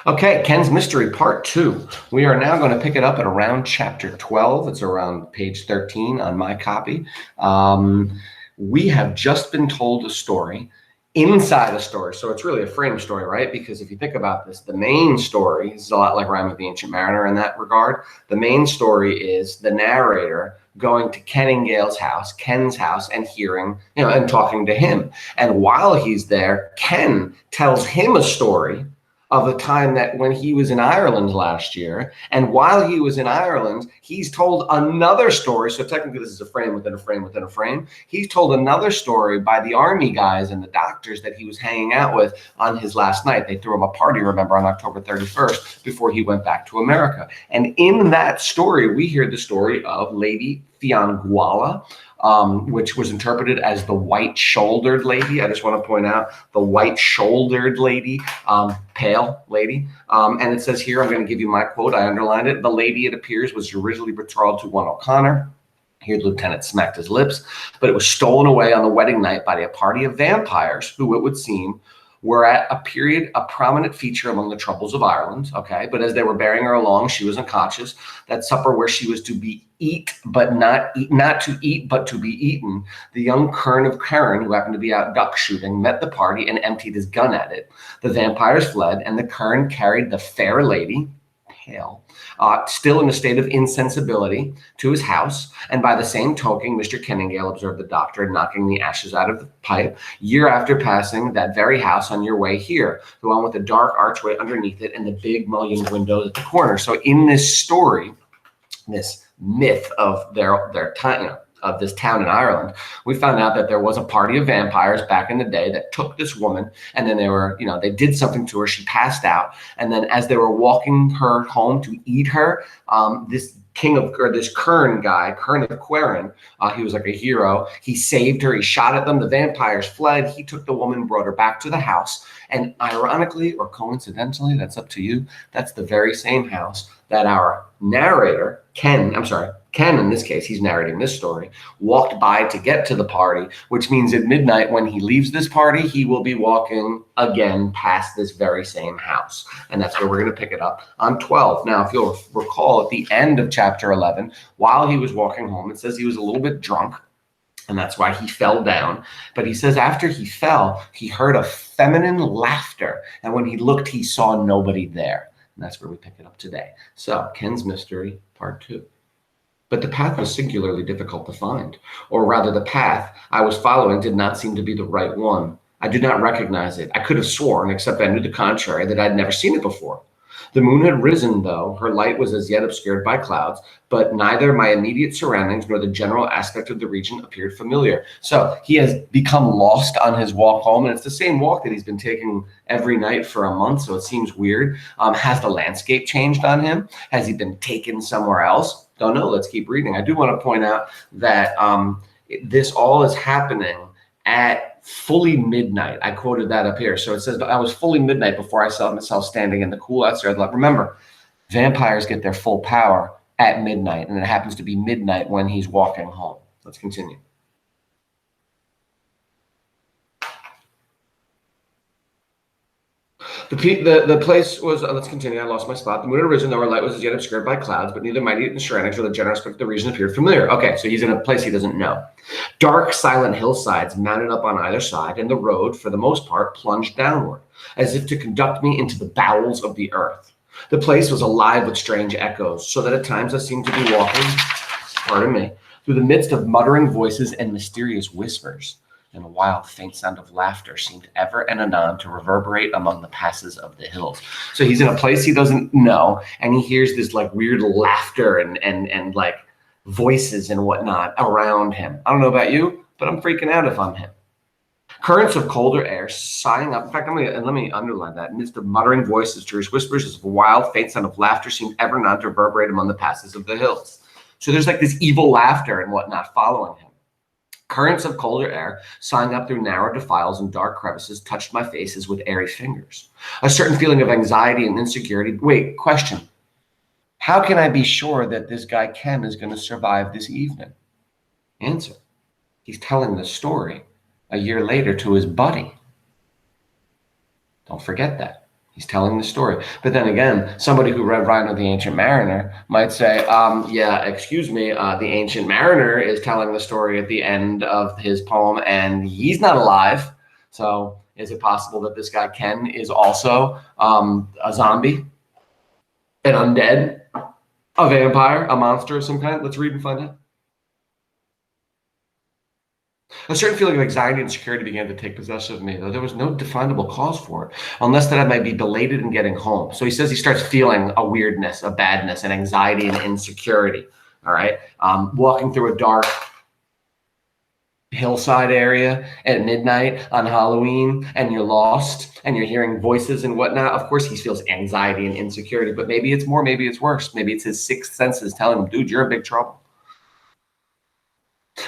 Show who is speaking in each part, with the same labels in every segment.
Speaker 1: Okay, Ken's Mystery Part 2. We are now going to pick it up at around chapter 12. It's around page 13 on my copy. We have just been told a story inside a story. So it's really a frame story, right? Because if you think about this, the main story is a lot like Rime of the Ancient Mariner in that regard. The main story is the narrator going to Ken's house, and hearing, and talking to him. And while he's there, Ken tells him a story of a time that when he was in Ireland last year. And while he was in Ireland, he's told another story. So technically this is a frame within a frame within a frame. He's told another story by the army guys and the doctors that he was hanging out with on his last night. They threw him a party, remember, on October 31st before he went back to America. And in that story, we hear the story of Lady Fianguala, which was interpreted as the white-shouldered lady. I just want to point out the white-shouldered lady, pale lady. And it says here, I'm going to give you my quote. I underlined it. The lady, it appears, was originally betrothed to one O'Connor. Here, the lieutenant smacked his lips, but it was stolen away on the wedding night by a party of vampires who, it would seem, were at a prominent feature among the troubles of Ireland. Okay, but as they were bearing her along, she was unconscious. That supper where she was to be not to eat, but to be eaten. The young Kern of Karen, who happened to be out duck shooting, met the party and emptied his gun at it. The vampires fled, and the Kern carried the fair lady, pale, still in a state of insensibility, to his house. And by the same token, Mr. Kenningale observed the doctor knocking the ashes out of the pipe, year after passing that very house on your way here, the one with the dark archway underneath it and the big mullioned windows at the corner. So in this story, this myth of their time, of this town in Ireland, we found out that there was a party of vampires back in the day that took this woman, and then they did something to her. She passed out, and then as they were walking her home to eat her, this Kern guy, Kern of Queren, he was like a hero. He saved her. He shot at them. The vampires fled. He took the woman, brought her back to the house, and ironically or coincidentally, that's up to you, that's the very same house that our narrator, Ken in this case, he's narrating this story, walked by to get to the party, which means at midnight when he leaves this party, he will be walking again past this very same house. And that's where we're going to pick it up on 12. Now, if you'll recall, at the end of chapter 11, while he was walking home, it says he was a little bit drunk, and that's why he fell down. But he says after he fell, he heard a feminine laughter, and when he looked, he saw nobody there. And that's where we pick it up today. So, Ken's Mystery, Part 2. But the path was singularly difficult to find, or rather the path I was following did not seem to be the right one. I did not recognize it. I could have sworn, except I knew the contrary, that I'd never seen it before. The moon had risen, though. Her light was as yet obscured by clouds, but neither my immediate surroundings nor the general aspect of the region appeared familiar. So he has become lost on his walk home, and it's the same walk that he's been taking every night for a month, so it seems weird. Has the landscape changed on him? Has he been taken somewhere else? Don't know. Let's keep reading. I do want to point out that this all is happening at fully midnight. I quoted that up here. So it says, I was fully midnight before I saw myself standing in the cool outside. Remember, vampires get their full power at midnight, and it happens to be midnight when he's walking home. Let's continue. The place was, let's continue, I lost my spot. The moon had risen, though her light was as yet obscured by clouds, but neither my immediate surroundings nor the general aspect of the region appeared familiar. Okay, so he's in a place he doesn't know. Dark, silent hillsides mounted up on either side, and the road, for the most part, plunged downward, as if to conduct me into the bowels of the earth. The place was alive with strange echoes, so that at times I seemed to be walking, through the midst of muttering voices and mysterious whispers, and a wild, faint sound of laughter seemed ever and anon to reverberate among the passes of the hills. So he's in a place he doesn't know, and he hears this like weird laughter and like voices and whatnot around him. I don't know about you, but I'm freaking out if I'm him. Currents of colder air sighing up. In fact, let me underline that. Amidst the muttering voices, Jewish whispers, as a wild, faint sound of laughter seemed ever and anon to reverberate among the passes of the hills. So there's like this evil laughter and whatnot following him. Currents of colder air, sighing up through narrow defiles and dark crevices, touched my face as with airy fingers. A certain feeling of anxiety and insecurity. Wait, question. How can I be sure that this guy Ken is going to survive this evening? Answer. He's telling the story a year later to his buddy. Don't forget that. He's telling the story. But then again, somebody who read Rhino the Ancient Mariner might say, yeah, excuse me, the Ancient Mariner is telling the story at the end of his poem and he's not alive. So is it possible that this guy Ken is also a zombie, an undead, a vampire, a monster of some kind? Let's read and find out. A certain feeling of anxiety and insecurity began to take possession of me, though there was no definable cause for it, unless that I might be belated in getting home. So he says he starts feeling a weirdness, a badness, and anxiety and insecurity. All right. Walking through a dark hillside area at midnight on Halloween, and you're lost and you're hearing voices and whatnot. Of course, he feels anxiety and insecurity, but maybe it's more, maybe it's worse. Maybe it's his sixth senses telling him, dude, you're in big trouble.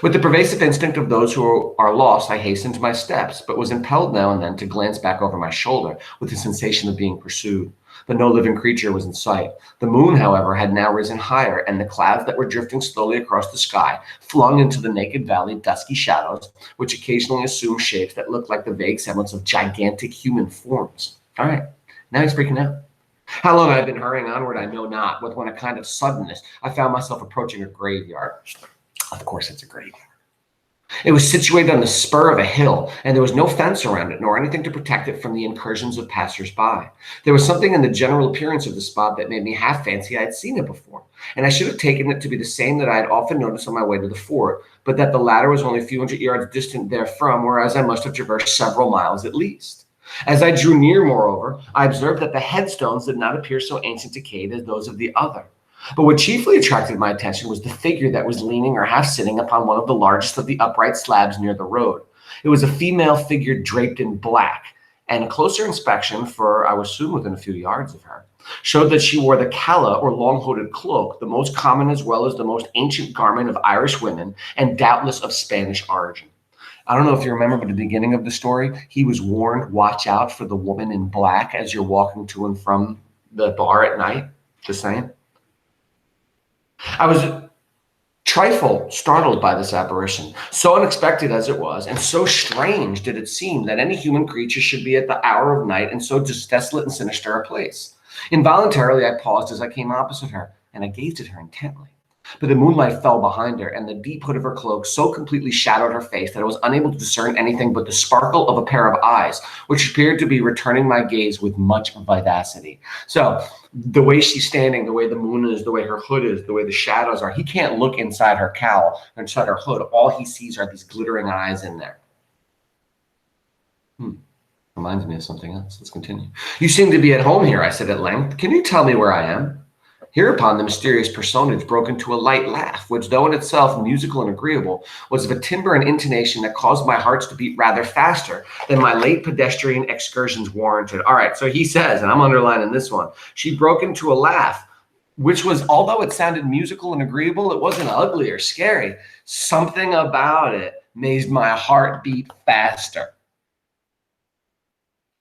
Speaker 1: With the pervasive instinct of those who are lost, I hastened my steps, but was impelled now and then to glance back over my shoulder with the sensation of being pursued. But no living creature was in sight. The moon, however, had now risen higher, and the clouds that were drifting slowly across the sky flung into the naked valley dusky shadows, which occasionally assumed shapes that looked like the vague semblance of gigantic human forms. All right, now he's freaking out. How long I had been hurrying onward, I know not, but when a kind of suddenness, I found myself approaching a graveyard. Of course, it's a graveyard. It was situated on the spur of a hill, and there was no fence around it, nor anything to protect it from the incursions of passers-by. There was something in the general appearance of the spot that made me half fancy I had seen it before, and I should have taken it to be the same that I had often noticed on my way to the fort, but that the latter was only a few hundred yards distant therefrom, whereas I must have traversed several miles at least. As I drew near, moreover, I observed that the headstones did not appear so ancient decayed as those of the other. But what chiefly attracted my attention was the figure that was leaning or half sitting upon one of the largest of the upright slabs near the road. It was a female figure draped in black, and a closer inspection, for I was soon within a few yards of her, showed that she wore the calla or long-hooded cloak, the most common as well as the most ancient garment of Irish women, and doubtless of Spanish origin. I don't know if you remember, but at the beginning of the story, he was warned, watch out for the woman in black as you're walking to and from the bar at night. Just saying. I was a trifle startled by this apparition, so unexpected as it was, and so strange did it seem that any human creature should be at the hour of night in so desolate and sinister a place. Involuntarily, I paused as I came opposite her, and I gazed at her intently. But the moonlight fell behind her, and the deep hood of her cloak so completely shadowed her face that I was unable to discern anything but the sparkle of a pair of eyes, which appeared to be returning my gaze with much vivacity. So the way she's standing, the way the moon is, the way her hood is, the way the shadows are, he can't look inside her cowl, inside her hood. All he sees are these glittering eyes in there. Reminds me of something else. Let's continue. You seem to be at home here, I said at length. Can you tell me where I am? Hereupon the mysterious personage broke into a light laugh, which, though in itself musical and agreeable, was of a timbre and intonation that caused my hearts to beat rather faster than my late pedestrian excursions warranted. All right, so he says, and I'm underlining this one, she broke into a laugh, which was, although it sounded musical and agreeable, it wasn't ugly or scary. Something about it made my heart beat faster.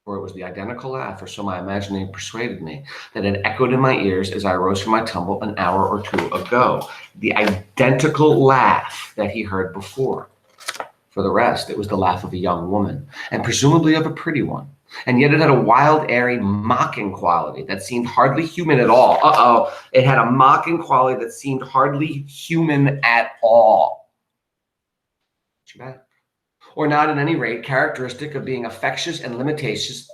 Speaker 1: For it was the identical laugh, or so my imagining persuaded me, that had echoed in my ears as I rose from my tumble an hour or two ago. The identical laugh that he heard before. For the rest, it was the laugh of a young woman, and presumably of a pretty one. And yet it had a wild, airy, mocking quality that seemed hardly human at all. It had a mocking quality that seemed hardly human at all. Too bad. Or not at any rate characteristic of being affectious and limitations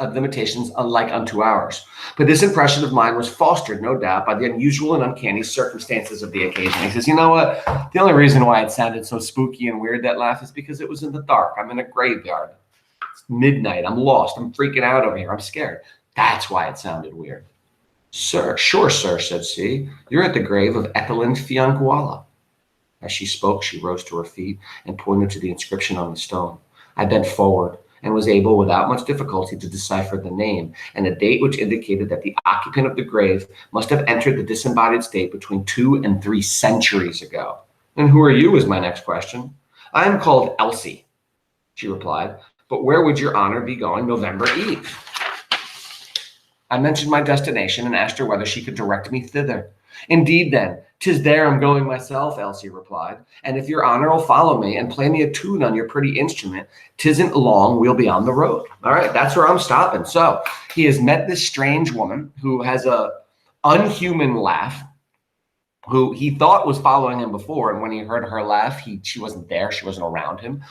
Speaker 1: unlike unto ours. But this impression of mine was fostered, no doubt, by the unusual and uncanny circumstances of the occasion. He says, you know what? The only reason why it sounded so spooky and weird, that laugh, is because it was in the dark. I'm in a graveyard. It's midnight. I'm lost. I'm freaking out over here. I'm scared. That's why it sounded weird. Sir, sure, sir, said she. You're at the grave of Ethelyn Fianguala. As she spoke, she rose to her feet and pointed to the inscription on the stone. I bent forward and was able, without much difficulty, to decipher the name and a date which indicated that the occupant of the grave must have entered the disembodied state between 2 and 3 centuries ago. And who are you, was my next question. I am called Elsie, she replied. But where would your honor be going November Eve? I mentioned my destination and asked her whether she could direct me thither. Indeed, then, 'tis there I'm going myself, Elsie replied. And if your honor will follow me and play me a tune on your pretty instrument, 'tisn't long we'll be on the road. All right, that's where I'm stopping. So he has met this strange woman who has a unhuman laugh, who he thought was following him before, and when he heard her laugh, she wasn't there, she wasn't around him.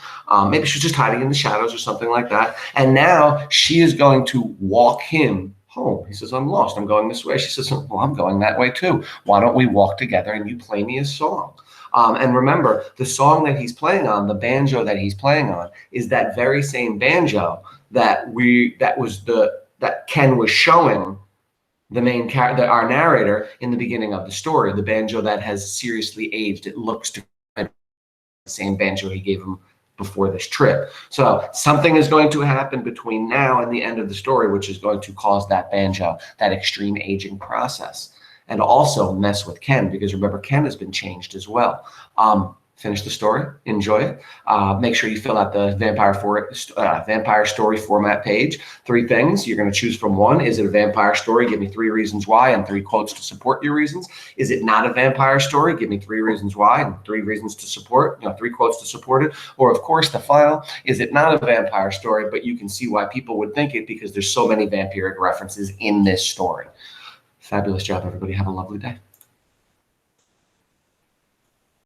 Speaker 1: Maybe she was just hiding in the shadows or something like that. And now she is going to walk him home. He says, I'm lost, I'm going this way. She says, well, I'm going that way too. Why don't we walk together and you play me a song? And remember, the song that he's playing on, the banjo that he's playing on, is that very same banjo that Ken was showing the main character, our narrator, in the beginning of the story, the banjo that has seriously aged. It looks to be the same banjo he gave him before this trip. So something is going to happen between now and the end of the story, which is going to cause that banjo, that extreme aging process, and also mess with Ken, because remember, Ken has been changed as well. Finish the story, enjoy it. Make sure you fill out the vampire story format page. 3 things you're going to choose from. 1, is it a vampire story? Give me 3 reasons why and 3 quotes to support your reasons. Is it not a vampire story? Give me 3 reasons why and 3 reasons to support, 3 quotes to support it. Or of course, the final, is it not a vampire story, but you can see why people would think it because there's so many vampiric references in this story. Fabulous job, everybody. Have a lovely day.